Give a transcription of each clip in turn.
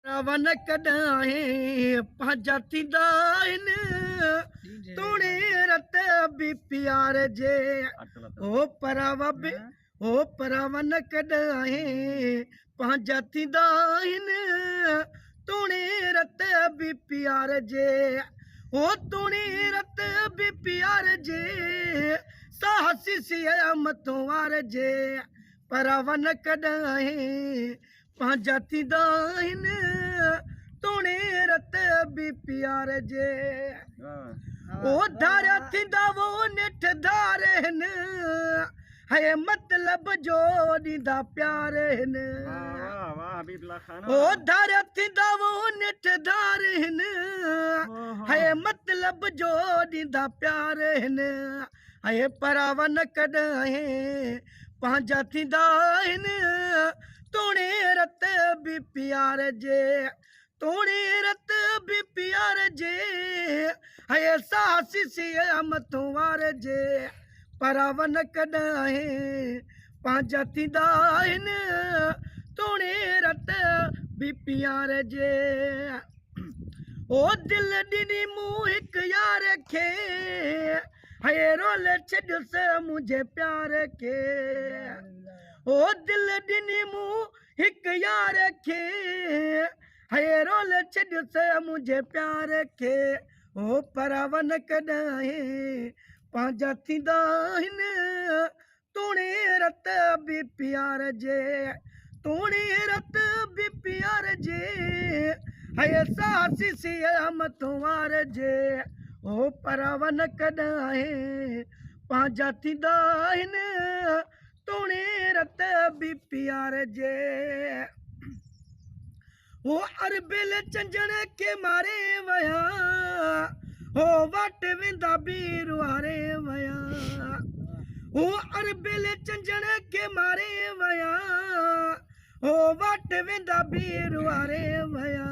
रावण कॾाहे पंहिंजा थींदा आहिनि तोड़े रत बि प्यार जे ओ परावन कॾाहे पंहिंजा थींदा आहिनि तोड़े रत बि प्यार जे ओ तोड़े रत बि प्यार जे साहसी सिया मथों वार जे परावन कॾाहे पंहिंजा थींदा आहिनि तोड़े रत बि प्यार जे ओ धारा थींदा वो नेठ धारनि है मतलब जो ॾींदा प्यार हिन ओ धारा थींदा वो नेठ धारनि है मतलब जो ॾींदा प्यार हिन है परावन कॾाहे पंहिंजा थींदा आहिनि तोड़े रत बि प्यार जे तोड़े रत बि प्यार जे है साहसी सिया मथों वार जे परावन कॾाहे पंहिंजा थींदा आहिनि तोड़े रत बि प्यार जे ओ दिल ॾिनी मूं हिकु यार खे है रोल छॾियुसि मुंहिंजे प्यार खे ओ दिल ॾिनी मूं हिकु यार खे है रोल छॾियुसि मुंहिंजे प्यार खे ओ परावन कॾाहे पंहिंजा थींदा आहिनि तोड़े रत बि प्यार जे तोड़े रत बि प्यार जे है साहसी सिया मथों वार जे ओ परावन कॾाहे पंहिंजा थींदा आहिनि तोड़े रत बि प्यार जे ओ अरबिल चंजण के मारे वया हो वट वेंदा बीर वारे वया ओ अरबिल चंजण के मारे वया हो वट वेंदा बीर वारे वया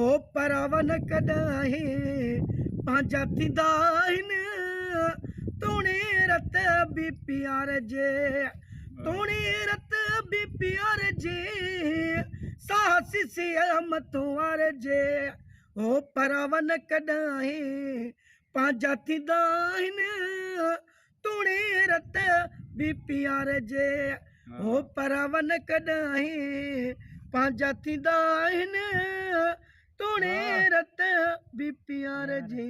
ओ परावन कॾाहे पंहिंजा थींदा आहिनि तोड़े रत बि प्यार जे तोड़े रत बि प्यार जे साहसी सिया मथों वार जे ओ परावन कॾाहे पंहिंजा थींदा आहिनि तोड़े रत बि प्यार जे ओ परावन कॾाहे पंहिंजा थींदा आहिनि तोड़े रत बि प्यार जे।